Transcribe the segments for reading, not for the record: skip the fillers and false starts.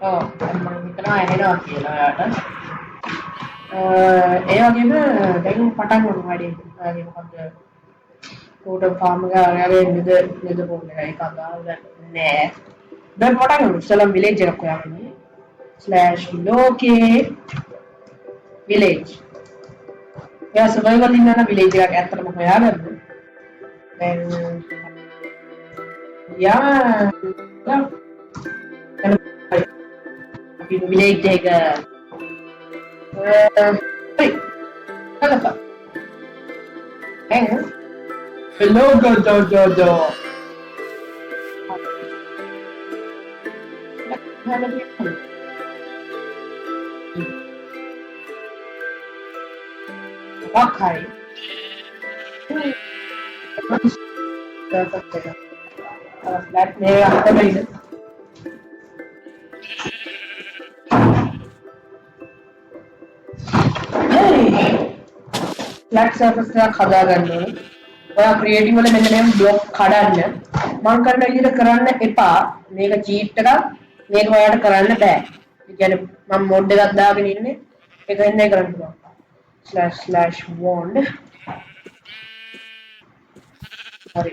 Oh, emang hitungan ini oke lah kan. ඒ වගේම දැන් පටන් ගමු වැඩි. මොකද ඌට ෆාම් එක යාගේ නිද පොල් එකයි කතාව නෑ. දැන් පටන් ගමු. ඉස්සෙල්ලා විලේජ් එකක් හොයාගන්න. /locate village. එයා සර්වයිවල් ඉන්න විලේජ් එකක් ඇත්තටම හොයාගන්න. දැන් යා අපි විලේජ් එක හරි කලප hello go pakai flat මේ අතරින් flat surface එකක් හදාගන්න ඕනේ. ඔයා ක්‍රියේටිව් වල මෙන්න මේ බ්ලොක් කඩන්න. මම කරන විදිහට කරන්න එපා. මේක චීට් එකක්. මේක ඔයාලට කරන්න බෑ. ඒ කියන්නේ මම මොඩ් එකක් දාගෙන ඉන්නේ. ඒක එන්නේ කරන්න පුළුවන්. //wand හරි.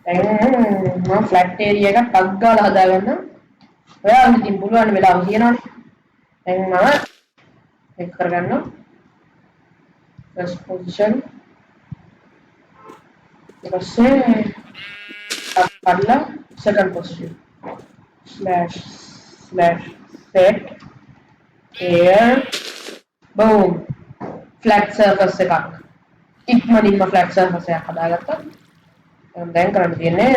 දැන් මම ෆ්ලැට් ඒරියා එකක් ටග් ගාලා හදාගන්න. ඔයාලට ඉතින් පුළුවන් වෙලාව තියෙනවානේ. දැන් මම ඒක කරගන්නවා. first position ඊපස්සේ අල්ලා second position //set air boom flat surface එකක් ඉක්මනින්ම flat surface එකක් හදාගත්තා. දැන් කරන්න තියෙන්නේ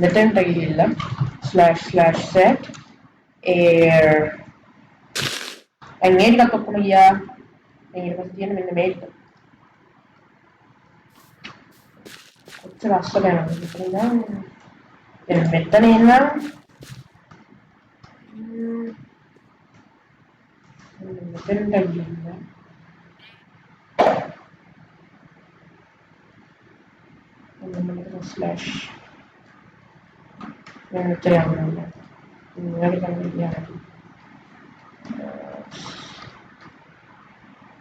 මෙතෙන්ට ගිහිල්ලා //set air and මේක ඔක්කොම ගියා. දැන් ඊට පස්සේ තියෙන මෙන්න මේක. කොච්චර අස්සල යනවද මෙතන මෙතන එනවා. මෙතෙන්ට ගිහිල්ලා මෙතන ස්ලෑෂ් මෙතන යනවා.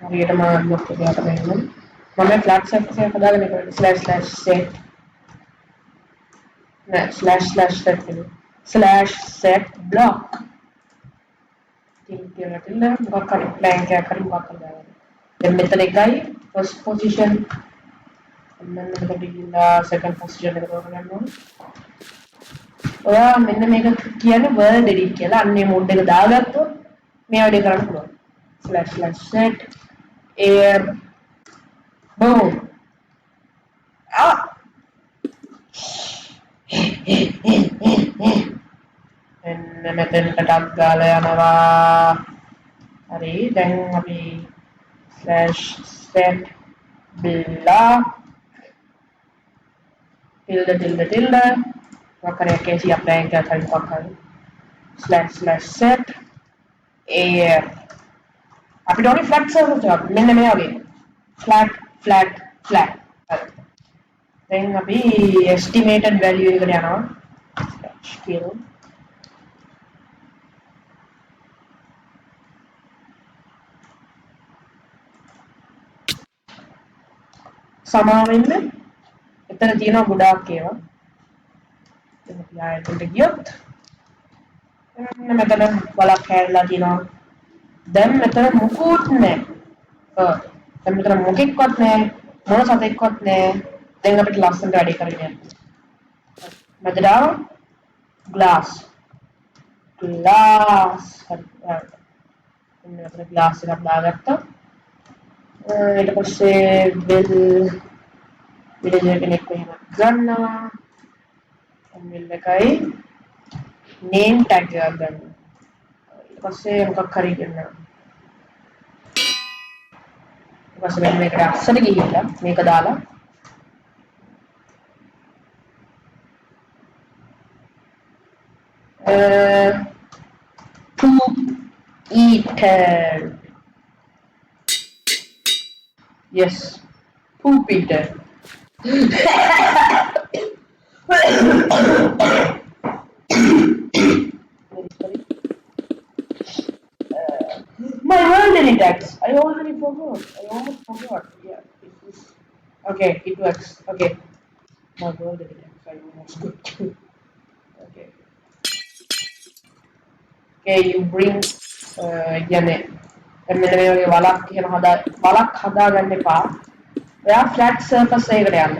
හරියට මම බ්ලොක් එක දාගෙන මම ෆ්ලැට් සර්ෆස් එක හදාගෙන ඉන්නේ //set //set block තියලා මොකක් හරි ප්ලෑන් එකක් හරි මොකක් හරි දාගන්න. දැන් මෙතන එකයි first position මෙන්න මෙතන ගිහිල්ලා second position එකට ගන්න ඕනේ. ඔයා මෙන්න මේක කියන්නේ world edit කියලා. අන්නේ මොඩ් එක දාගත්තොත් මේ වැඩේ කරන්න පුළුවන්. //set air boom එන්න මෙතෙන්ට ටක් ගාලා යනවා. හරි දැන් අපි /set block tilde වකරය කේසි අප්ලයි එකක් හරි මොකක් හරි //set air අපිට ඕනේ ෆ්ලැට් සර්ෆස් එකක් මෙන්න මේ වගේ ෆ්ලැට් හරි. දැන් අපි estimated value එකට යනවා. scale සමාවෙන්න එතන තියෙනවා ගොඩාක් ඒවා. දැන් අපි ආයෙත් ගියොත් මෙතන බලක් හැරලා තියෙනවා. දැන් මෙතන මුකුත් නැහැ. දැන් මෙතන මොකෙක්වත් නැහැ. මොන සතෙක්වත් නැහැ. දැන් අපිට ලස්සනට වැඩේ කරගෙන යන්න. මෙතන glass හරි. මෙතන glass එකක් දාගත්තා. ඊට පස්සේ විලේජ් කෙනෙක් එහෙම ගන්නවා. මිල් එකයි name tag එකක් ගන්නවා. ඊට පස්සේ මොකක් හරි ගන්නවා. ඊට පස්සේ මෙන්න මේකට අස්සට ගිහිල්ලා මේක දාලා poop eater Yes. Poop eater. Sorry. My world edit. I already forgot. I almost forgot. Yeah. It is. Okay, it works. Okay. My world edit. I almost got. Okay. Okay, you bring කියන්නේ දැන් මෙන්න මේ වගේ වලක් එහෙම වලක් හදාගන්න එපා. ඔයා ෆ්ලැට් සර්ෆස් එකකට යන්න.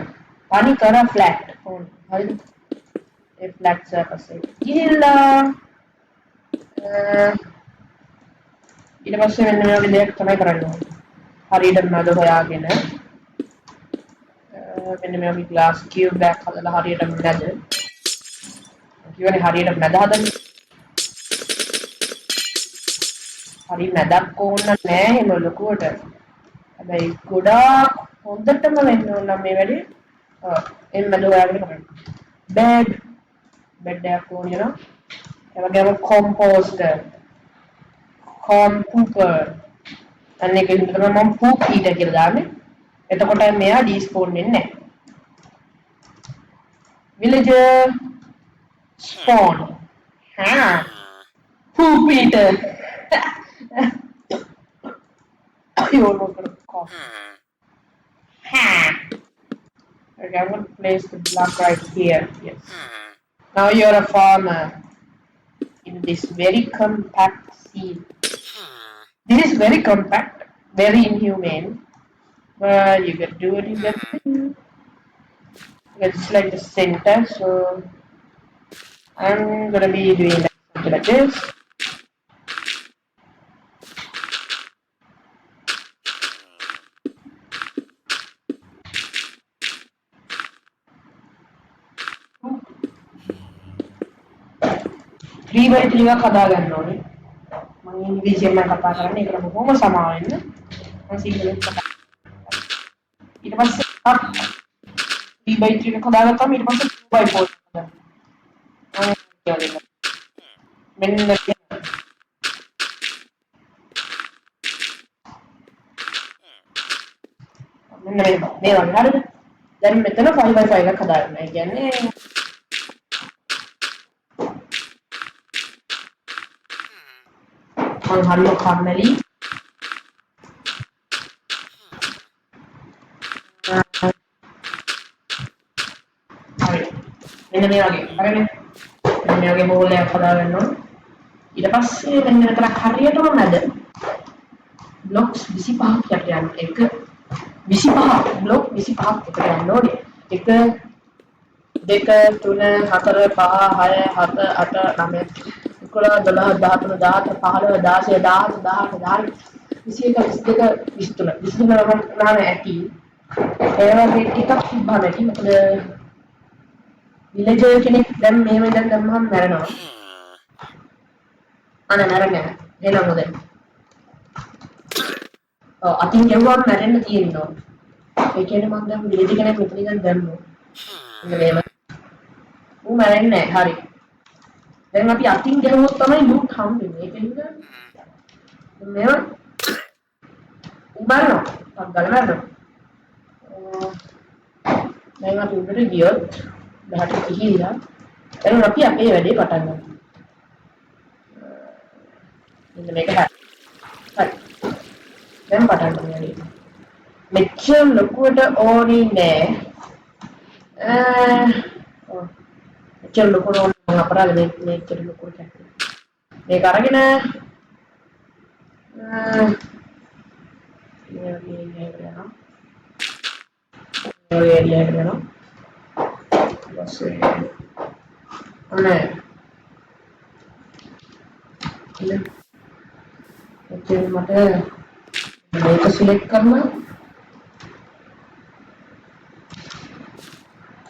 තනි කර ෆ්ලැට් ඕනේ. හරිද? ඒ ෆ්ලැට් සර්ෆස් එක. ගිහිල්ලා ඊට පස්සේ මෙන්න මේ වගේ දෙයක් තමයි කරන්න ඕනේ. හරියට මැද හොයාගෙන මෙන්න මේ වගේ ග්ලාස් කියුබ් එකක් හදලා හරියට මැද. කියවනේ හරියට මැද හදන්න. හරි මැදක් ඕන නෑ එහෙම ලොකුවට. හැබැයි ගොඩාක් හොඳටම වෙන්න ඕන නම් මේ වැඩේ එන්න මැද හොයාගෙන කරන්න. බෙඩ් එකක් ඕන වෙනවා. ඒ වගේම කොම්පෝස්ටර්, පූපර් අන්න ඒක විතර තමයි මම පූප් ඊට කියලා දාන්නේ. එතකොට මෙයා ඩිස්පෝන් වෙන්නේ නැහැ. villager spawn. Ha. Poop eater. You almost got a cough. Ha. Okay, I'm going to place the block right here. Yes. Now you're a farmer in this very compact scene. This is very compact, very inhumane, but you can do what you can do. It's like the center, so I'm gonna be doing something like this. Three by three का खदा करना होने मंगी English में कथा करने के लिए बहुत समान है ना सीखने में कथा इधर बस आप three by three का खदा करता हूँ इधर बस two by four खदा क्या लेना मैंने हर දැන් මෙතන 5x5 එකක් හදාගන්න. ඒ කියන්නේ මම හරියට කම්මැලි හරි. මෙන්න මේ වගේ. හරිනේ. මෙන්න මේ වගේ බෝල් එකක් හදාගන්න ඕන. ඊට පස්සේ මෙන්න මෙතන හරියටම නැද බ්ලොක්ස් 25ක් යට යන්න. එක 25 බ්ලොක් 25ක් එකට යන්න ඕනේ. 1 2 3 4 5 6 7 8 9 11 12 13 14 15 16 17 18 19 20 21 22 23 23 ඇති ඒ වගේ ටිකක් තිබ්බම ඇති මොකද විලේජර් කෙනෙක් දැන් මෙහෙම ඉඳන් දැම්මම මැරෙනවා අනේ මැරෙන්නේ නැහැ එනවා මොකද අතින් ගැව්වම මැරෙන්න තියෙනවා ඒ කියන්නේ මම දැන් විලේජ් කෙනෙක් මෙතන ඉඳන් දැම්මෝ මෙහෙම ඌ මැරෙන්නේ නැහැ හරි දැන් අපි අතින් ගැහුවොත් තමයි ලූට් හම්බෙන්නේ. ඒකෙන්ද මෙව උඹරනවා. පග්ගල මරනවා. දැන් අපි උඩට ගියොත් මෙහාට ගිහිල්ලා දැන් අපි අපේ වැඩේ පටන් ගන්නවා. මෙන්න මේක හරි. දැන් පටන් ගන්න වැඩේ. මෙච්චර ලොකුවට ඕනේ නෑ. මෙච්චර ලොකුවට අපරාධ මේක ලොකුවට කැක්කේ. මේක අරගෙන මට මේක සිලෙක්ට් කරනවා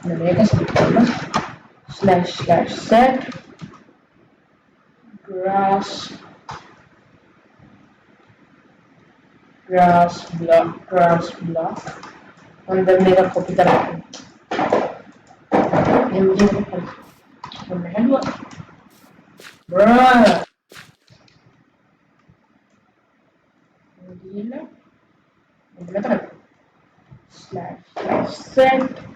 මේක සිලෙක්ට් කරනවා //set grass block and then make a copy that bruh gila bener kan slash set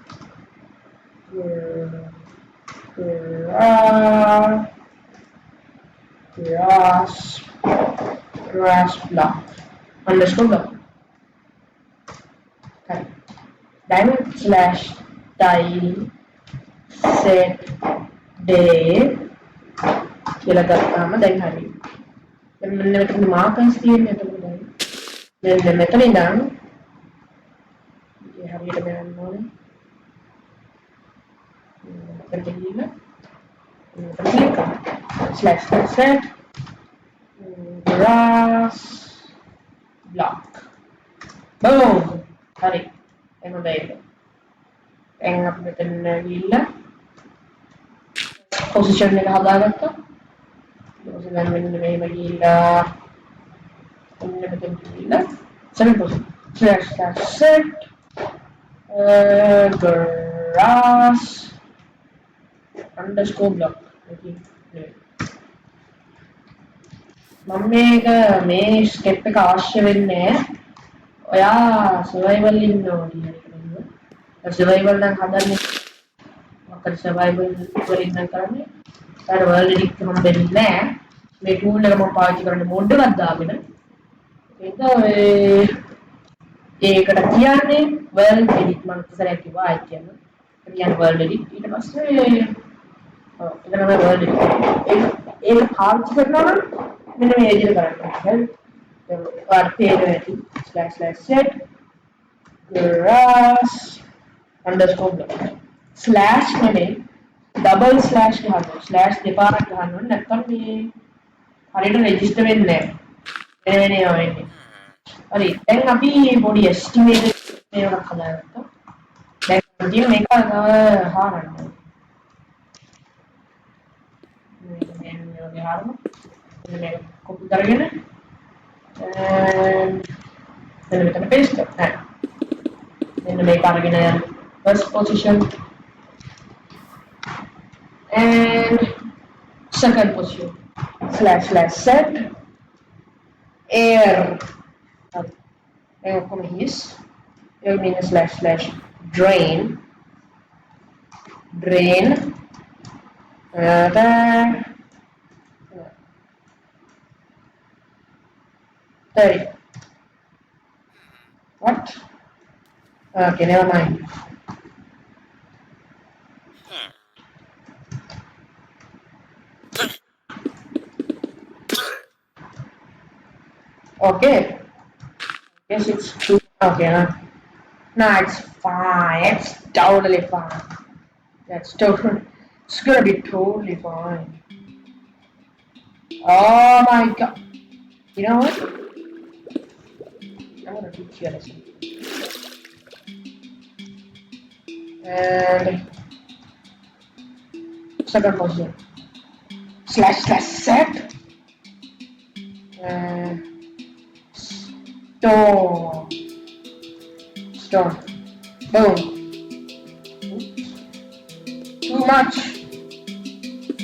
grass block underscore block. Okay. Diamond slash tile set day කියලා ගත්තාම දැන් හරි. දැන් මෙන්න මෙතන මාකර්ස් තියෙන්නේ එතකොට දැන් මෙතන ඉඳන් මේ හරියට බලන්න ඕනේ. මෙතන ගිහින් click slash set grass block boom hari එන්න දෙන්න දැන් අපි මෙතන ගිහිල්ලා පොසිෂන් එක හදාගත්තා ඊට පස්සේ දැන් මෙන්න මෙහෙම ගිහිල්ලා ඔන්න මෙතන ගිහිල්ලා seven position slash set grass underscore block මම මේ ස්ටෙප් එක අවශ්‍ය වෙන්නේ ඔයා සර්වයිවල් ඉන්න ඕනේ නේද සර්වයිවල් නම් හදන්නේ මොකද සර්වයිවල් වලින් නම් කරන්නේ අර වර්ල්ඩ් එඩිට් හම්බෙන්නේ නැහැ මේ ටූල් එක මම පාවිච්චි කරන්නේ මොඩ් එකක් දාගෙන ඒක ඒකට කියන්නේ වර්ල්ඩ් එඩිට් මම ඉස්සරහ කිව්වා ආයි කියන්නේ වර්ල්ඩ් එඩිට් ඊට පස්සේ ඒක තමයි වර්ල්ඩ් එඩිට් ඒක පාවිච්චි කරනවා නම් මෙන්න මේ විදිහට කරන්න. හරි. page slash set grass underscore block slash නෙමෙයි double slash ගන්නවා. slash දෙපාරක් ගන්නවා. නැත්නම් මේ හරියට රෙජිස්ටර් වෙන්නේ නැහැ. වෙන්නේ. හරි. දැන් අපි පොඩි estimate එකක් හදාගත්තා. දැන් ඉතින් මේක හාරන්න. මේක හාරන්න. Then copy කරගෙන then මෙතන paste කරන්න. then මේක අරගෙන first position and second position slash set air and ඔක්කොම his A mean slash drain Sorry. What? Okay, never mind. Okay. Yes, it's true. Okay, no, it's fine. It's totally fine. It's gonna be totally fine. Oh my god. You know what? I'm gonna teach you a lesson. And second position slash set stone boom too much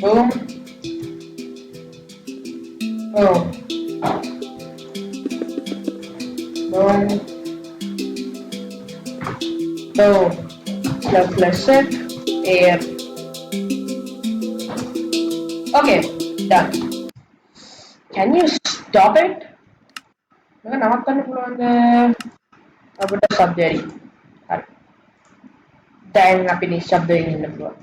boom boom slash set air. Okay, done. Can you stop it? මම නවත්තන්න පුළුවන්ද? අපිට ශබ්දයයි. හරි. දැන් අපි නිශ්ශබ්දයෙන් ඉන්න පුළුවන්.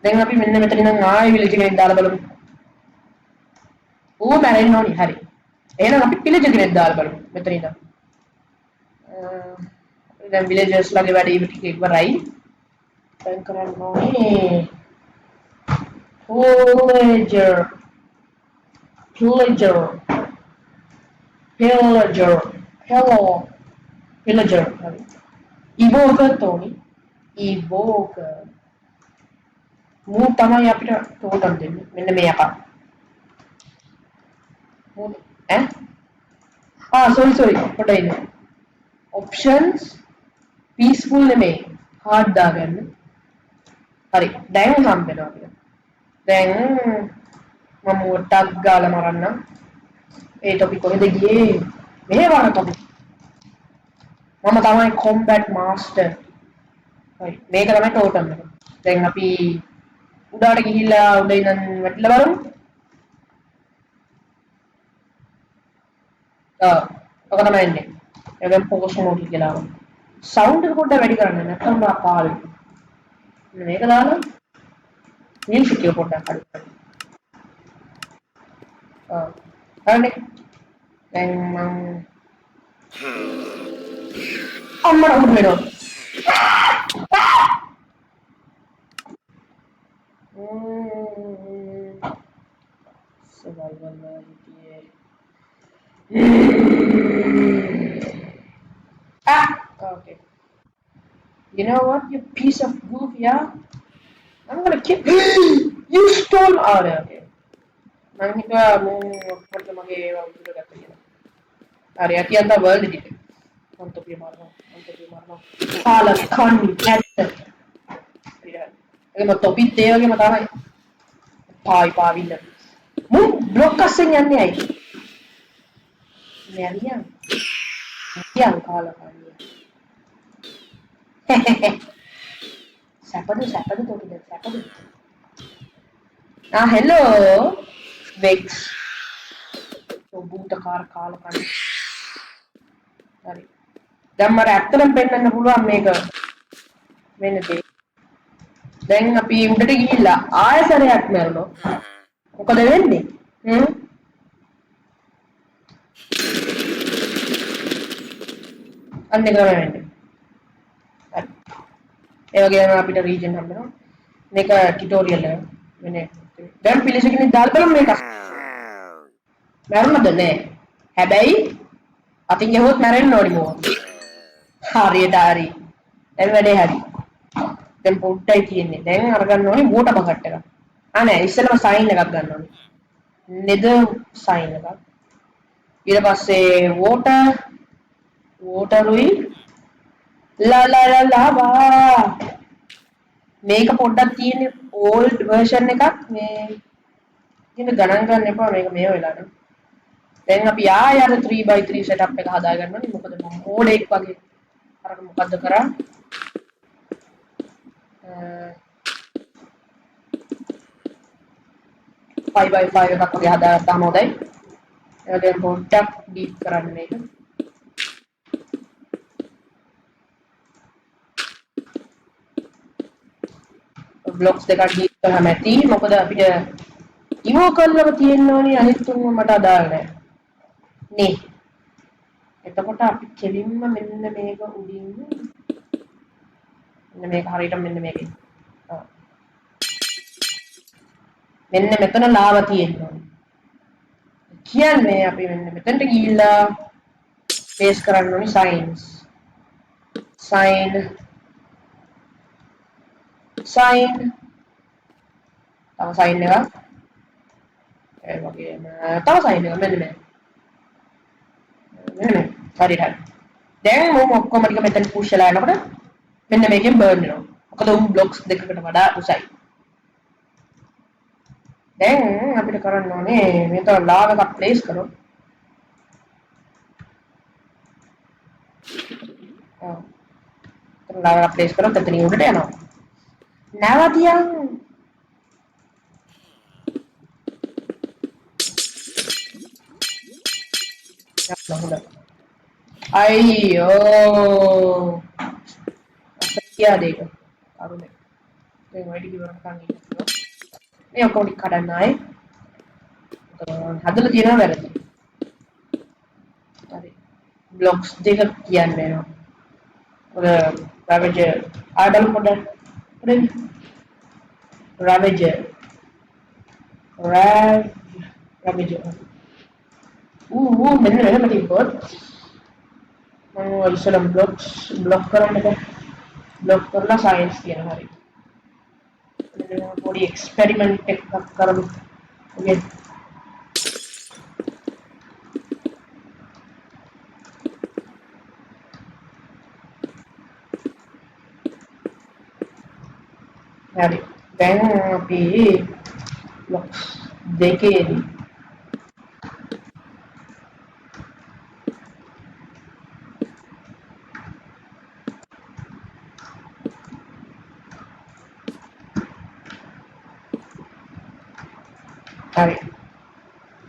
දැන් අපි මෙන්න මෙතන ඉඳන් ආයෙ විලේජ් එකෙන් දාලා බලමු. ඌ මැරෙන්න ඕනි. හරි. එහෙනම් අපි විලේජ් එකෙන් දාලා බලමු. මෙතන ඉඳන්. දැන් විලේජර්ස් ලගේ වැඩ ටික ඉවරයි. දැන් කරන්න ඕනේ pillager evoker තෝනි evoker මූ තමයි අපිට ටෝටල් දෙන්නේ මෙන්න මේ අපා මූ sorry පොඩ්ඩක් ඉන්න options peaceful නෙමෙයි hard දාගන්න හරි දැන් හම්බෙනවා අපිට දැන් මම ටග් ගාලා මරන්න ඒ ටොපික් කොහෙද ගියේ මෙහෙ වරන ටොපික් මම තමයි කොම්බැට් මාස්ටර්. හරි. මේක තමයි ටෝටම් එක. දැන් අපි උඩට ගිහිල්ලා උඩ ඉඳන් වැටිලා බලමු. ඔක තමයි එන්නේ. ඒකෙන් ෆෝකස් මෝඩ් කියලා. සවුන්ඩ් එක පොඩ්ඩක් වැඩි කරන්න නැත්නම් පාළුයි. මේක දාලා මියුසික් එක පොඩ්ඩක් අඩු කරන්න. හරිනේ. දැන් මම අම්මට උඩ වෙනවා. Survival GTA. Okay. You know what, you piece of goof, yeah? I'm gonna kill you stole okay. මම හිතුවා මොකද මගේ වතුර ගත්තා කියලා. හරි අපි අද වර්ල්ඩ් එඩිට්. අන්තපිය මාරනවා. කාල කන්නි ඇත්ත. ඒක තොපිත් ඒ වගේම තමයි. පාවින්න. මු බ්ලොක් අස්සෙන් යන්නේ ඇයි? මැරියන්. මැරියන් කාල කන්නි. සැපද තොපිද සැපද. hello Vex. භූතකාර කාල කන්නි. හරි. දැන් මට ඇත්තටම පෙන්නන්න පුළුවන් මේක. මෙන්න දෙය. දැන් අපි උඩට ගිහිල්ලා ආයසරයක් මරනවා. මොකද වෙන්නේ? අන්න ඒක වෙන්නේ. හරි. ඒ වගේම අපිට රීජන් හම්බෙනවා. මේක ටියුටෝරියල් එක. මෙන්න දැන් පිළිසකින් දාලා බලමු මේක. මරන්නද නෑ. හැබැයි අතින් ගහුවොත් මැරෙන්න ඕනි මොකද? හරියට හරි. දැන් වැඩේ හරි. දැන් පොඩ්ඩයි තියෙන්නේ. දැන් අරගන්න ඕනේ වෝටර් බකට් එක. නෑ ඉස්සෙල්ලම සයින් එකක් ගන්න ඕනේ. නෙදර් සයින් එකක්. ඊට පස්සේ වෝටරුයි ලා මේක පොඩ්ඩක් තියෙන්නේ ඕල්ඩ් වර්ෂන් එකක් මේ ඉතින් ගණන් ගන්න එපා මේක මේ වෙලාවට. දැන් අපි ආයෙ අර 3x3 setup එක හදා ගන්න ඕනේ. මොකද මම මෝඩෙක් වගේ අර මොකද්ද කරා 5x5 එකක් වගේ හදාගත්තාම හොඳයි. ඒ වගේම පොඩ්ඩක් ඩීප් කරන්න මේක. බ්ලොක්ස් දෙකක් ඩීප් කරාම ඇති. මොකද අපිට ඉවෝ කරලම තියෙන්න ඕනේ අනිත් තුන්ව මට අදාළ නැහැ. නේ. එතකොට අපි කෙලින්ම මෙන්න මේක උඩින් මෙන්න මේක හරියට මෙන්න මේකේ. මෙන්න මෙතන ලාව තියෙනවා. කියන්නේ අපි මෙන්න මෙතනට ගිහිල්ලා බේස් කරන්න ඕනි සයින්ස්. සයින් තව සයින් එක. ඒ වගේම තව සයින් එක මෙන්න මේ. හරියට. දැන් මොම ඔක්කොම ටික මෙතන පුෂ් වෙලා යනකොට මෙන්න මේකෙන් බර්න් වෙනවා. මොකද උන් බ්ලොක්ස් දෙකකට වඩා උසයි. දැන් අපිට කරන්න ඕනේ මේක ලාව එකක් ප්ලේස් කරොත් ලාව එකක් ප්ලේස් කරොත් එතනින් උඩට යනවා. නැවතියන් අයියෝ අසත්‍ය දෙක අරුනේ මේ වැඩි විවරණකම් ඉන්නවා. මේ ඔක්කොම කඩන්න ආයේ හදලා තියෙනවා වැරදි. හරි. බ්ලොක්ස් දෙක කියන්නේ නෝ. ඔය රැවේජර් ආඩල් පොඩ රැවේජර් මෙන්න මෙහෙම තිබ්බොත් මම ඉස්සෙල්ලා බ්ලොක් කරන්න බෑ. බ්ලොක් කරලා සයන්ස් කියනවා හරි. මෙන්න පොඩි එක්ස්පෙරිමන්ට් එකක් කරමු. ඕකේ. හරි. දැන් අපි බ්ලොක්ස් දෙකේදී හරි.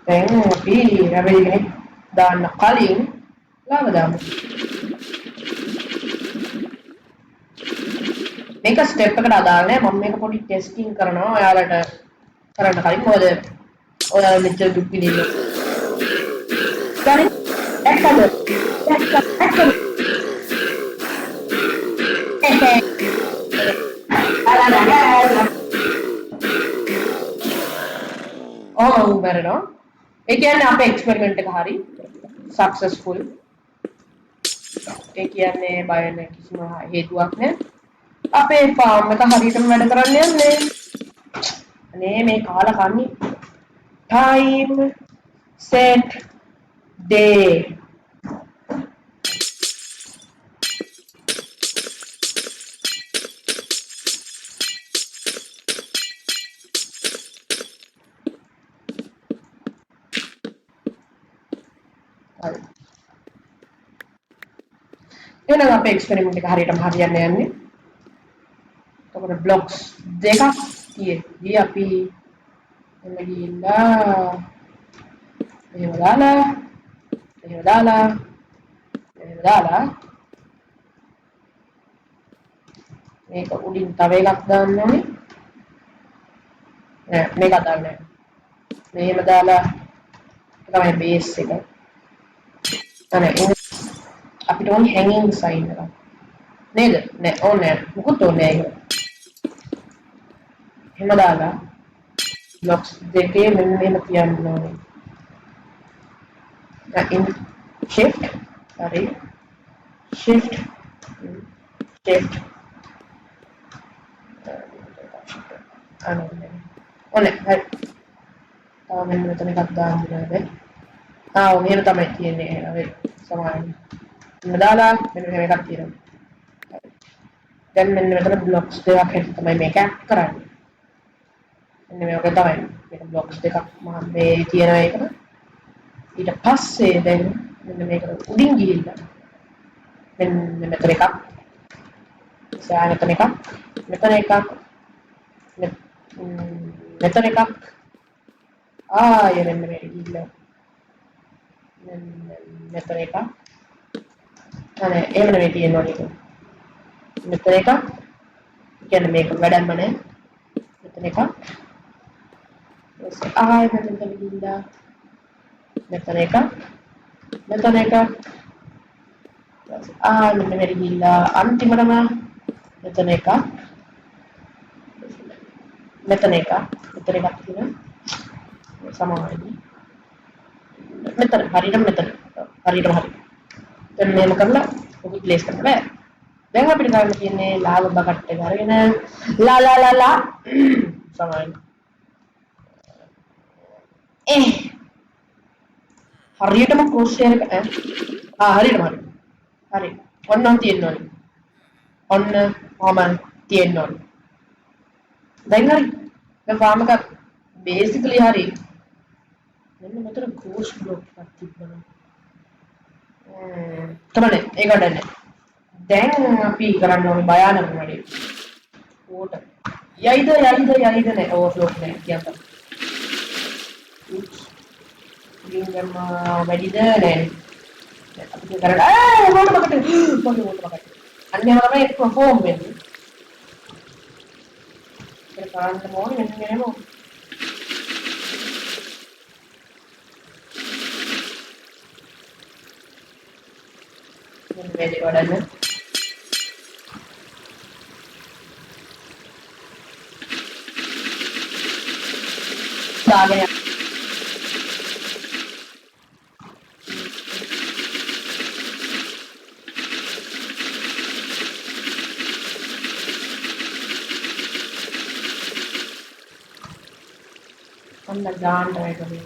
දැන් අපි රැබෙලි කෙනෙක් දාන්න කලින් ලාව දාමු. මේක ස්ටෙප් එකට අදාළ නැහැ. මම මේක පොඩි ටෙස්ටිං කරනවා ඔයාලට කරන්න කලින්. මොකද ඔයාලා මෙච්චර දුක් විඳින්න. හරි. එක්කද? එක්කද? ඔව් මරනවා. ඒ කියන්නේ අපේ එක්ස්පෙරිමන්ට් එක හරි සක්සස්ෆුල්. ඒ කියන්නේ බය නැ කිසිම හේතුවක් නැහැ. අපේ ෆාම් එක හරියටම වැඩ කරන්න යන්නේ. අනේ මේ කාලා කන්නේ. time set day. හරි. එහෙනම් අපේ එක්ස්පෙරිමන්ට් එක හරියටම හරියන්න යන්නේ. එතකොට බ්ලොක්ස් දෙකක් තියෙද්දි අපි එන්න ගිහිල්ලා එහෙම දාලා මේක උඩින් තව එකක් දාන්න ඕනේ. නෑ මේක දාන්න නෑ. මෙහෙම දාලා තමයි බේස් එක. අනේ අපිට ඕනේ හැංගින් සයින් එක. නේද? නෑ ඕනේ නෑ. මොකුත් ඕනේ නෑ ඒක. එහෙම දාලා බ්ලොක්ස් දෙකේ මෙන්න මෙහෙම තියන්න ඕනේ. in shift sorry shift shift ඔනේ හරි. තව මෙන්න මෙතන එකක් දාන්න ඕනේ. මෙහෙම තමයි තියෙන්නේ. හරි සමානයි. මෙන්න දාලා මෙන්න මෙහෙම එකක් තියෙනවා. දැන් මෙන්න මෙතන බ්ලොක්ස් දෙකක් හැටි තමයි මේක ඇඩ් කරන්නේ. මෙන්න මේක තමයි. මේක බ්ලොක්ස් දෙකක් මම මේ තියෙන එක. ඊට පස්සේ දැන් මෙන්න මේක උඩින් ගිහිල්ලා මෙන්න මෙතන එකක් මෙතන එකක් මෙතන එකක් මෙතන එකක් මෙන්න මේක ගිහිල්ලා මෙතන එකක් අනේ එහෙම නෙවෙයි තියෙන්නේ මෙතන එකක් කියන්නේ මේක වැඩක්ම නැහැ මෙතන එකක් මෙතන ගිහිල්ලා මෙතන එකක් මෙතන එකක් මෙන්න මෙහෙට ගිහිල්ලා අන්තිමටම මෙතන එකක් මෙතන එකක් තියෙනවා සමානයි මෙතන හරියටම හරි දැන් මේක කරලා ඔක ප්ලේස් කරන්න බෑ දැන් අපිට ගන්න තියෙන්නේ ලාව බකට් එක අරගෙන ලා සමානයි හරියටම ක්‍රොස් එක හරියටම හරි ඔන්න තියෙන්න ඕනේ ඔන්න මම තියෙන්න ඕනේ දැන් හරි දැන් ෆාම් එක බේසිකලි හරි මෙන්න මෙතන ක්‍රොස් බ්ලොක් එකක් තිබ්බනේ තමයි ඒක ගන්න දැන් අපි කරන්න ඕනේ භයානක වැඩේ ඕට යයිද නේ ඕවර්ෆ්ලෝ නේ කියන්න Game වැඩිද නෑ අපි කරලා මොකටද අන්නේ තමයි perform වෙන්නේ ඒක කරන්න ඕනේ මෙන්න මෙහෙම මෙන්න මේ දේ වඩන්න දාගෙන on the ground right away.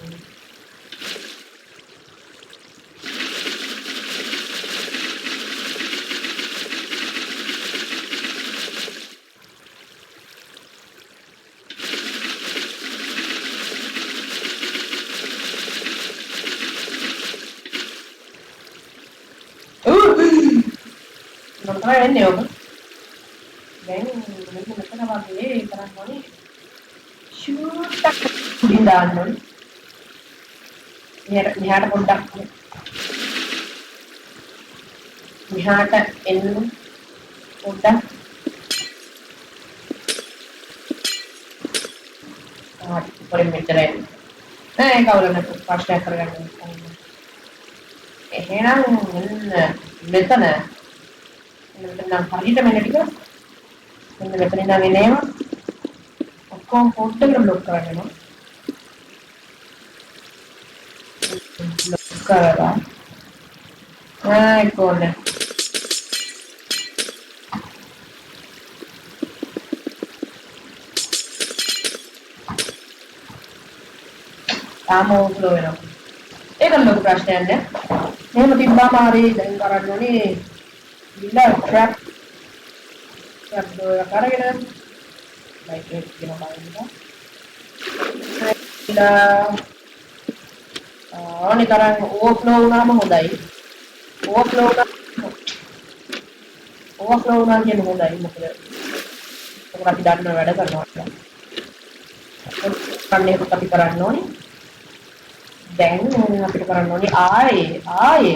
Nonton ini apa? Then, mungkin kita nak bagi, karena ni චූට්ටක් උඩින් දාන්න ඕනේ. මෙහාට පොඩ්ඩක් මෙහාට එන්න පොඩ්ඩක් පොඩි මෙච්චරයි. නෑ කවුරු නැතු ප්‍රශ්නයක් කරගන්න. එහෙනම් මෙතන නම් හරියට මෙන්න ටික මෙන්න මෙතන ඉඳන් එනේම ඔක්කොම පොඩ්ඩක් බ්ලොක් කරගන්න. බ්ලොක් කරලා කොහොමද තාම ඕෆ්ලෝ වෙනවා. ඒක ලොකු ප්‍රශ්නයක් නෑ. එහෙම තිබ්බම හරි දැන් කරන්න ඕනේ විලා ට්‍රැප් ඩෝර් කරගෙන ලයිට් එක කියනවා බලන්න. ඕනේ තරම් ඕෆ්ලෝ වුණාම හොඳයි. ඕෆ්ලෝ වුණා කියන්නේ හොඳයි. මොකද අපි දන්න වැඩ කරනවා. අන්නේ අපි කරන්න ඕනේ. දැන් අපිට කරන්න ඕනේ ආයේ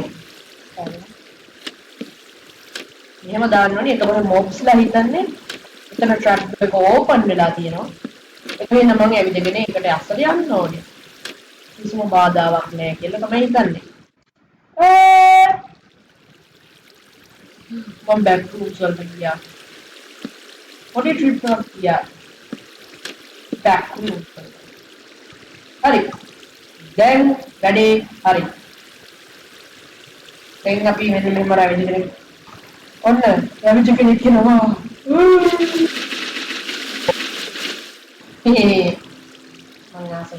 මෙහෙම දාන්න ඕනේ. එතකොට මොබ්ස්ලා හිතන්නේ එතන ට්‍රැප් එක ඕපන් වෙලා තියෙනවා. ඒක වෙන මම ඇවිදගෙන ඒකට අස්සට යන්න ඕනේ. කිසිම බාධාවක් නැහැ කියලා තමයි හිතන්නේ. මම බෑක් රූම්ස් වලට ගියා. පොඩි ට්‍රිප් එකක් ගියා. බෑක් රූම්ස් වලට. හරි. දැන් වැඩේ හරි. දැන් අපි මෙන්න මෙහෙම ඇවිදගෙන ඔන්න යමිච කෙනෙක් කියනවා මං ආසෙ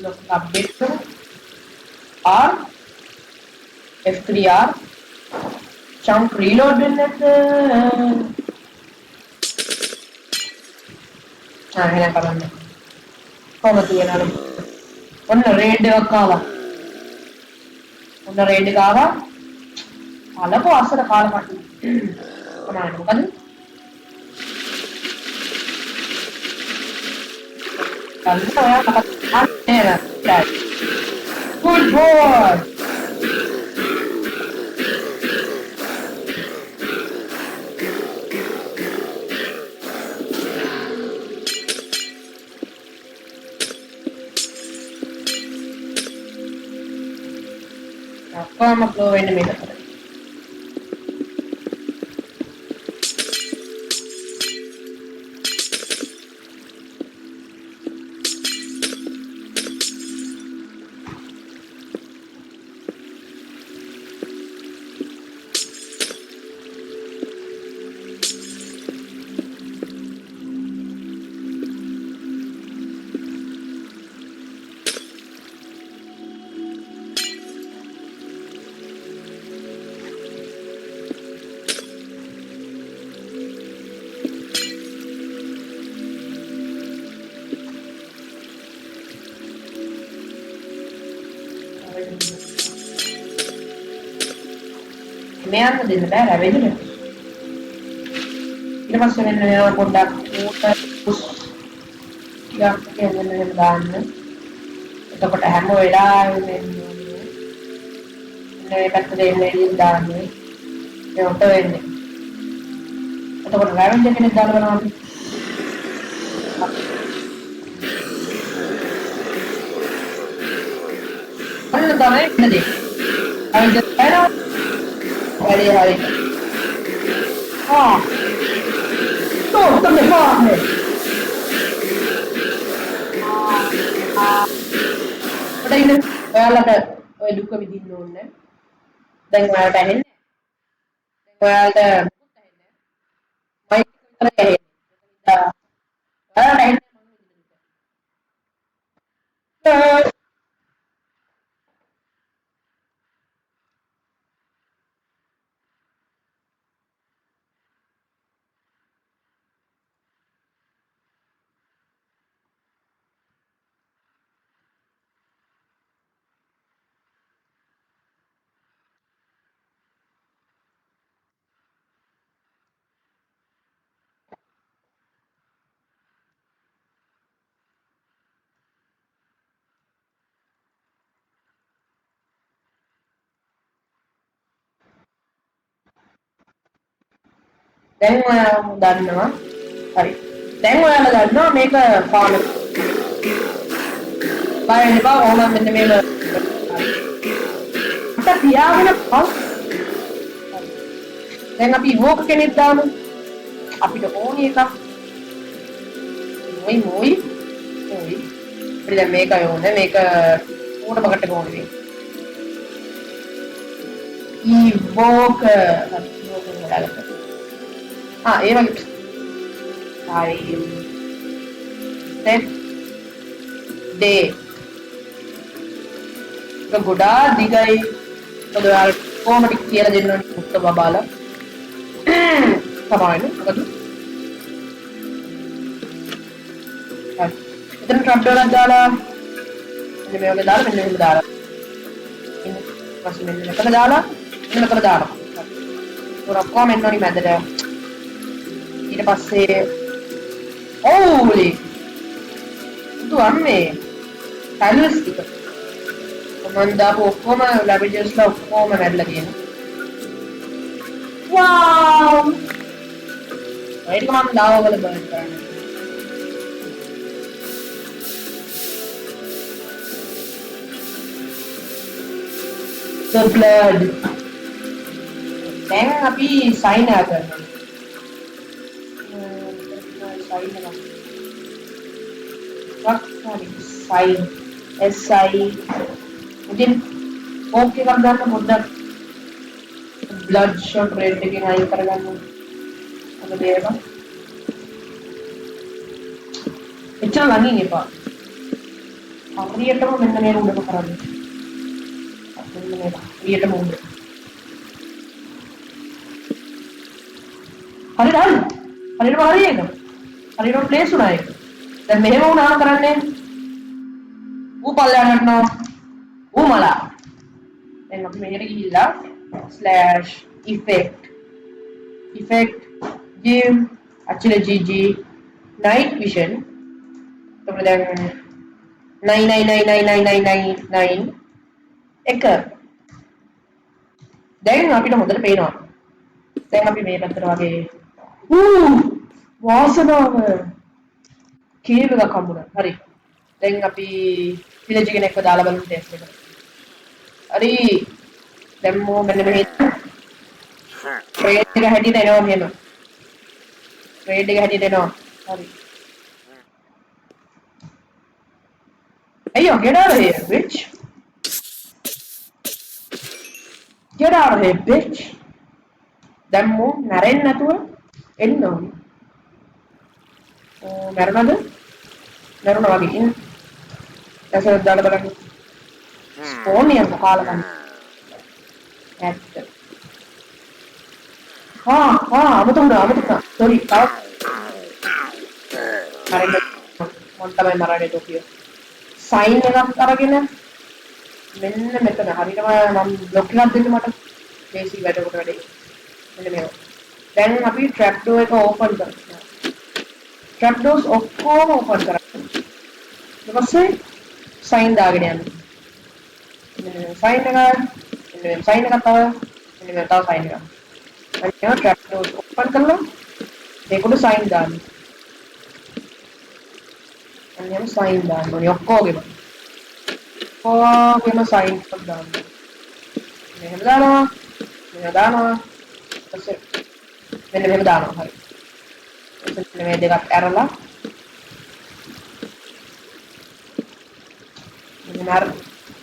look update to R F3R chunk reload වෙන්නත් එහෙනම් බලන්න කොහොමද කියනවලු ඔන්න රේඩ් එකක් ආවා අලපෝ අස්සට කාලා කටු කොහොමද මොකද කල්ප ඔයා කතා අන්නේ නෑ good boy අප්පාම ෆ්ලෝ වෙන්න මේක කරා මෙයන්ම දෙන්න බෑ රැවෙන්න. ඊට පස්සේ මෙන්න මේවා පොඩ්ඩක් පුස් යක් කියන්නේ දාන්න. එතකොට හැම වෙලාවෙම මේ පැත්තට එන්නේ දාන්නේ. ඒකට වෙන්නේ. එතකොට රැවෙන්න කෙනෙක් දාලා බලන්න. අන්න තමයි ඉන්නේ. අයිද බලන්න. Hari-hari. Tuh, terdekat nih. Udah ini, ඔයාලට ඔය දුක විඳින්න ඕනේ. දැන් ඔයාලට ඇහෙන්නේ. ඔයාලට මොකුත් ඇහෙන්නේ නැහැ. මයික් එක විතරයි ඇහෙන්නේ. ඔයාලට ඇහෙන්නේ දැන් ඔයාලා දන්නවා. හරි. දැන් ඔයාලා දන්නවා මේක ෆාම් එක. බය වෙන්න එපා. ඕනම් මෙන්න මේක හරි. අපිට තියාගෙන දැන් අපි ඉවෝක කෙනෙක් දාමු. අපිට ඕනි එකක්. මොයි. අපිට දැන් මේකයි ඕනේ. මේක ඕන බකට ඕනේ. ඉවෝක ඒ වගේ time step day ඒක ගොඩාක් දිගයි මොකද ඔයාලට කොහොමද කියලා දෙන්න ඕනේ මුත්ත බබාලා තමයි නේද හරි එතන ට්‍රැප් එකක් දාලා මෙන්න මේ වගේ දාලා මෙන්න මෙහෙම දාලා ඉන්න පස්සේ මෙන්න මෙතන දාලා මෙන්න මෙතන දාලා හරි ඔක්කොම එන්න ඕනි මැදට ඊට පස්සේ ඕලි දුන්නේ ටයිල්ස් ටික මම දාපු ඔක්කොම ලැබෙජස්ලා ඔක්කොම මැදලා තියෙනවා wow ඒක මම දාවවල බලන්න කරන්නේ the blood දැන් අපි sign එක කරනවා sign SI ඉතින් ඕකේ එකක් ගන්න පොඩ්ඩක් blood shot rate එකෙන් අයින් කරගන්න මොකද ඒක එච්චර ළඟින් එපා හරියටම මෙන්න මේ උඩම කරන්න මෙන්න මේ හරියටම උඩ හරියට ප්ලේස් උනා ඒක දැන් මෙහෙම වුණාම කරන්නේ ඌ පල්ලෙහාට යනවා ඌ මලා දැන් අපි මෙහෙට ගිහිල්ලා /effect give actually gg night vision එතකොට දැන් 9999999 එක දැන් අපිට හොඳට පේනවා දැන් අපි මේ පැත්තට වගේ වාසනාව කේව එකක් හම්බුණා. හරි. දැන් අපි විලේජ් කෙනෙක්ව දාලා බලමු ටෙස්ට් එක. හරි. දැම්මෝ මෙන්න මෙහෙ. ට්‍රේඩ් එක හැටියට එනවා මෙහෙම. ට්‍රේඩ් එක හැටියට එනවා. හරි. අයියෝ get out of here bitch. Get out of here bitch. දැම්මෝ නැරෙන්නේ නැතුව එන්න ඕනේ. මැරුණාද? මැරුණා වගේ ඉන්න. දැසක් දාලා බලන්න. ස්පෝන් එක කාලා ගන්න. ඇත්ත. අමතුණා. sorry. තව. හරිද? මම තමයි මරන්නේ තෝකියෝ. සයින් එකක් අරගෙන මෙන්න මෙතන හරියටම මම බ්ලොක් එකක් දෙන්න මට බේසික් වැඩකට වැඩේ. මෙන්න මේක. දැන් අපි ට්‍රැප් ඩෝර් එක ඕපන් කරනවා. ට්‍රැප් ඩෝර්ස් ඔක්කොම ඕපන් කරන්න. ඊට පස්සේ සයින් දාගෙන යන්න. මෙන්න සයින් එක මෙන්න සයින් එකක් තව මෙන්න තව සයින් එකක්. අනිත් ට්‍රැප් ඩෝර්ස් ඕපන් කරලා මේකට සයින් දාන්න. අනිත් සයින් දාන්න ඕනේ ඔක්කොගෙම. ඔක්කොගෙම සයින් එකක් දාන්න. මෙහෙම දානවා. ඊපස්සේ මෙන්න මෙහෙම දානවා. හරි. එතන මේ දෙකක් ඇරලා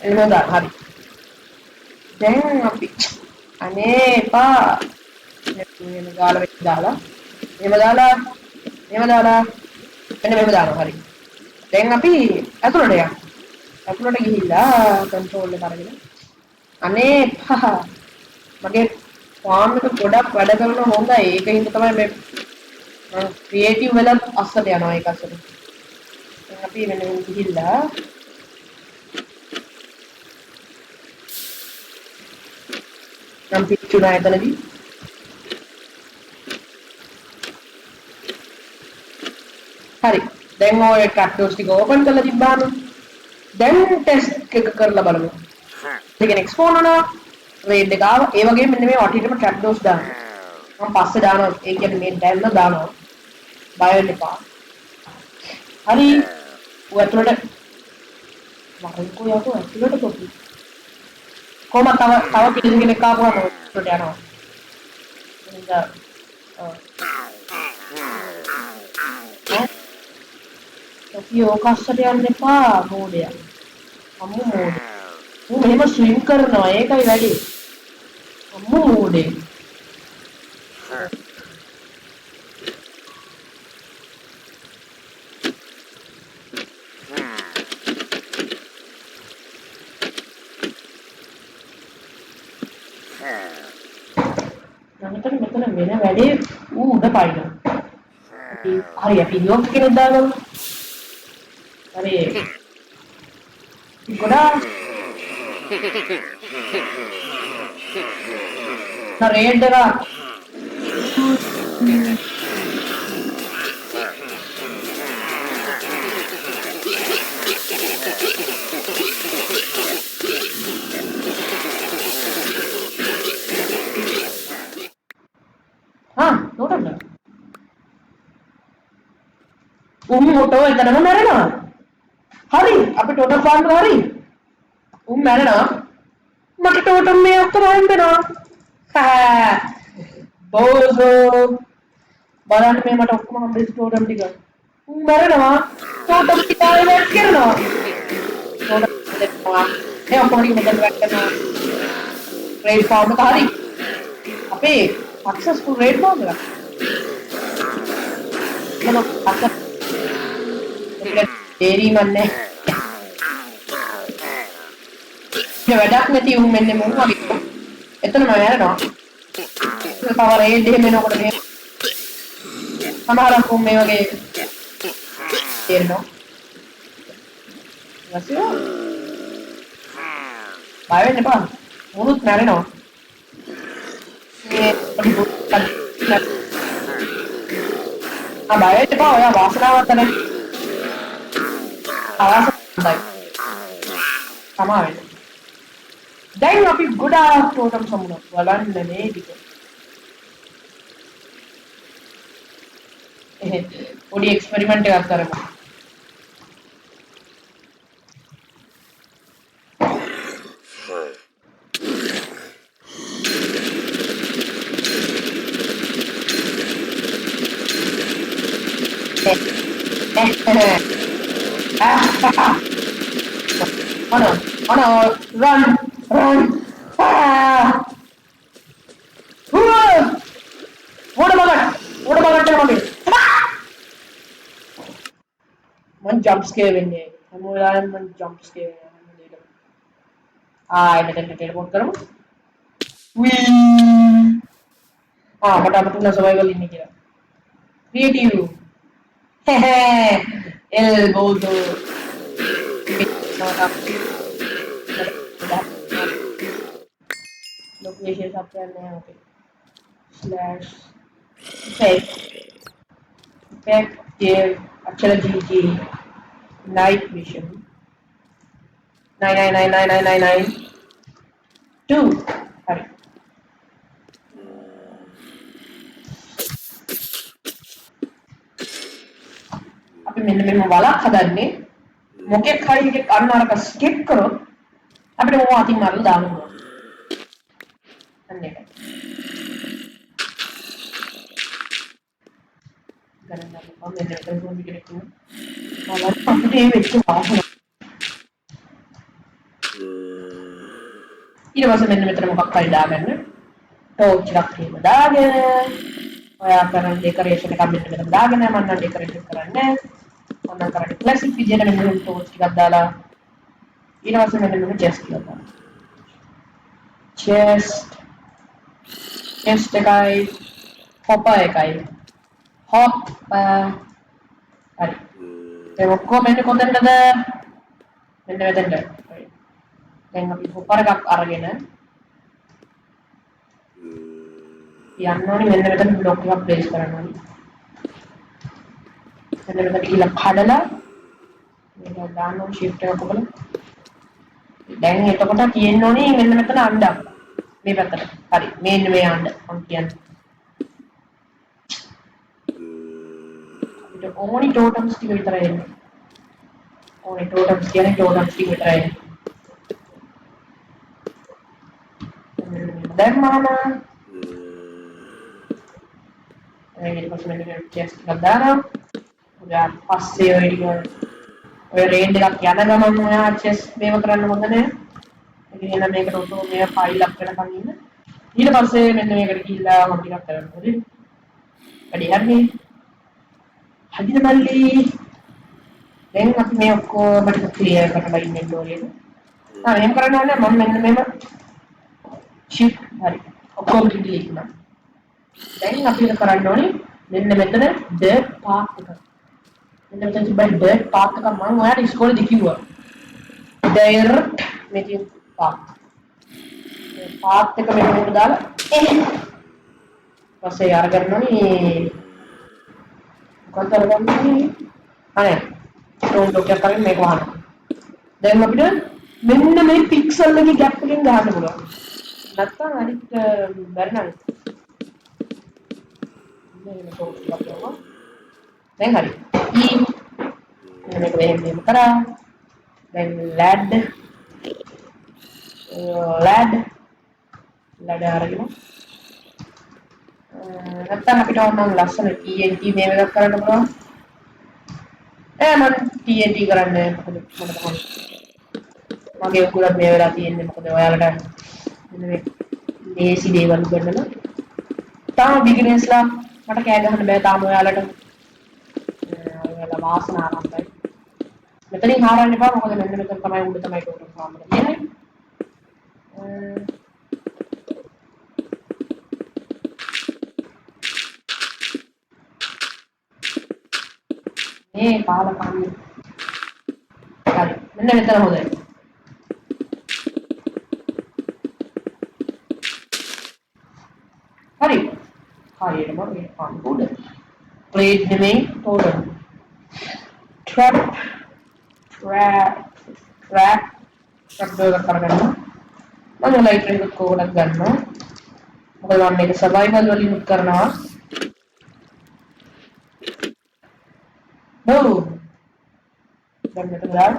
එන්න දාන්න. හරි. දැන් අපි අනේ එපා මෙහෙම දාලා මෙහෙම දාලා මෙන්න මෙහෙම දානවා. හරි. දැන් අපි ඇතුළට යන්න. ඇතුළට ගිහිල්ලා කන්ට්‍රෝල් එක අරගෙන අනේ එපා මගේ ෆාම් එක ගොඩක් වැඩ කරන හොඳයි. ඒකින්ද තමයි මේ ක්‍රියේටිව් වෙලත් අස්සට යනවා ඒක අස්සට. දැන් අපි මෙන්න මෙහෙම ගිහිල්ලා නම් පිටුනා එතනදී හරි. දැන් ඔය කැප්ටෝස් ටික ඕපන් කරලා තිබ්බාම දැන් ටෙස්ට් එක කරලා බලමු. ඒ කියන්නේ එක්ස්පෝන් කරනවා රේඩ් එක ආවා. ඒ වගේම මෙන්න මේ වටිටම ට්‍රැප් ඩෝස් දාන්න. මම පස්සේ දානවා ඒ කියන්නේ මේ දැම්ම දානවා බය වෙන්න එපා හරි ඌ ඇතුළට වරෙන්කෝ යකෝ ඇතුළට කොපි කොහමද තව කෙනෙක් ආවම ඇතුළට යනවා එහෙනම් කොපි ඕකස්සට යන්න එපා මෝඩයා අම්මු මෝඩේ ඌ මෙහෙම ස්විම් කරනවා ඒකයි වැඩි අම්මු මෝඩේ මෙතන වෙන වැඩේ ඌ උඩ පයින්නවා. හරි අපි ලොක් කෙනෙක් දාගමු. හරි. ගොඩාක් රේඩ් එක ನೋಡಲ್ಲ උම්මෝටෝ එතනම මැරෙනවා හරි අපි ටෝටල් ෆාර්ම් එක හරි මැරෙනවා මට ටෝටල් මේ ඔක්කොම හම්බෙනවා බෝසෝ බලන්න මේ මට ඔක්කොම හම්බෙච්ච ටෝටල් ටික මැරෙනවා ටෝටල් ටික වැඩ කරනවා ටෝටල් දෙන්නවා ඒ ඔක්කොම ටික මෙතන වැඩ කරනවා රේඩ් ෆාර්ම් එක හරි අපේ successful raid bomb lah. Kalau akan dairy mana? Ya wadah nanti menne mau lagi. Itu namanya ada no. Power raid deh meno kau deh. Sama orang kau meo lagi. Iya no. Masih? Bawa ni apa? Mulut mana no? බය වෙන්න එපා ඔයා වාසනාවක් නැහැ අවශ්‍යයි තමයි දැන් අපි ගොඩාක් ටෝටම් සමුණා බලන්න මේ ටික පොඩි එක්ස්පෙරිමන්ට් එකක් කරමු Oh no, run! What about that? One jump scare in there. One jump scare. I didn't teleport करो. Whee! फटाफट अपना survival इन्हीं किया. Creative. Elbow to location up there now. Okay. Slash effect give actual GG night vision 9999999 2 sorry අපි මෙන්න මෙහෙම වලක් හදන්නේ මොකෙක් හරි එකක් අන්න අරක ස්කිප් කරොත් අපිට මොකක් අතින් මාරලා දාන්න පුළුවන් අන්න ඒක ගණන් ගන්න මෙන්න මෙතන පොඩි කෙනෙක් ඉන්නවා බලන්න අපිට මේ වෙච්ච වාසන ඊට පස්සේ මෙන්න මෙතන මොකක් හරි දාගන්න ටෝච් එකක් එහෙම දාගෙන ඔයා කරන ඩෙකරේෂන් එකක් මෙන්න මෙතන දාගෙන මම නම් ඩෙකරේෂන් කරන්නේ ඔන්න කරන්නේ ක්ලාසික් විදියට මෙන්න මෙතන ටෝච් ටිකක් දාලා ඊට පස්සේ මෙන්න මෙතන චෙස්ට් එකක් දාන්න chest එකයි hopper එකයි hop හරි ඒ ඔක්කොම මෙන්න කොතනද මෙන්න මෙතනට දැන් අපි hopper එකක් අරගෙන යන්න ඕනේ මෙන්න මෙතන බ්ලොක් එකක් ප්ලේස් කරන්න ඕනේ මෙන්න මෙතන කියලා කඩලා මේක දාන්න ඕනේ shift එක කොබල දැන් එතකොට තියෙන්න ඕනේ මෙන්න මෙතන අණ්ඩක් මේ පැත්තට හරි මෙන්න මේ අණ්ඩ මම කියන්නේ අපිට ඕනි ටෝටම්ස් ටික විතරයි එන්නේ. ඕනි ටෝටම්ස් කියන්නේ ටෝටම්ස් ටික විතරයි. දැන් මම ඊට පස්සේ මෙන්න මේ චෙස්ට් එකක් දානවා. ඔයා පස්සේ ඔය රේන්ජ් එකක් යන ගමන් ඔයා චෙස්ට් මේව කරන්න හොඳ නෑ. ඉතින් එහෙනම් මේකට ඔතෝ මේ ෆයිල් අප් වෙනකන් ඉන්න. ඊට පස්සේ මෙන්න මේකට ගිහිල්ලා මම ටිකක් කරන්න ඕනේ. වැඩි හරිනේ. හදින මල්ලි. දැන් අපි මේ ඔක්කොම ටික ක්ලියර් කරලා ඉන්න ඕනේ. එහෙම කරන්න ඕනේ මම මෙන්න මේව shift හරි. ඔක්කොම ඩිලීට් කරනවා. දැන් අපි කරන්න ඕනේ මෙන්න මෙතන dirt path එක. මෙන්න මෙතන තිබ්බයි dirt path එක මම ඔයාලට ඉස්කෝලේදී කිව්වා. dirt මෙතින් path. මේ path එක මෙතන දාලා පස්සේ අරගන්න ඕනේ මොකක්ද අරගන්නේ? අනේ ටෝන් ඩොක් එක කරගෙන මේක වහන්න. දැන් අපිට මෙන්න මේ පික්සල් එකේ ગેප් එකෙන් ගහන්න පුළුවන්. නැත්තම් අනිත් බැරි නේද? දැන් හරි. මේක මෙහෙම කරා. දැන් ලැඩ් අරගෙන නැත්තම් අපිට ඕනනම් ලස්සන TNT මේව එකක් කරන්න පුළුවන්. මම TNT කරන්නේ මොකද මගේ උකුලක් මේ වෙලා තියෙන්නේ මොකද ඔයාලට මෙන්න මේ ලේසි දේවල් ගන්නන තාම බිග්නර්ස්ලා මට කෑ ගහන්න බෑ තාම ඔයාලට ඔයාලා වාසනාවන්තයි මෙතනින් හාරන්න එපා මොකද මෙන්න මෙතන තමයි උඩ තමයි ටෝටල් ෆාම් එක තියෙන්නේ මේ කාල කන්නේ හරි මෙන්න මෙතන හොදයි හරි හරියටම මේ ෆාම් උඩ ප්ලේට් නෙමෙයි ටෝටල් ට්‍රැප් කරගන්න මම ලයිට් එක කොහොමද ගන්නවා මොකද මම මේක සර්වයිවල් වලින් කරනවා boom දැන් මෙතන දාන්න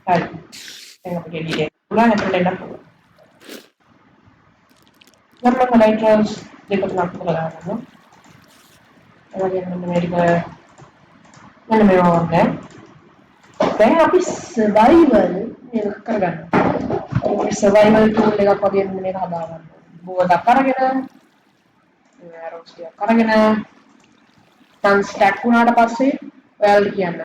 හරි දැන් අපිට එළියට පුළුවන් එතනට එන්න පුළුවන් මම ලයිට්ස් දෙක තුනක් කරලා ගන්නවා එවැගේ මෙන්න මේක මෙන්න මේ වගේ දැන් අපි සර්වයිවල් මේක කරගන්න ඕනේ සර්වයිවල් ටූල් එකක් වගේ මේක හදාගන්න බෝඩක් අරගෙන arrows ටිකක් අරගෙන තන් ස්ටැක් වුණාට පස්සේ ඔයාලට කියන්න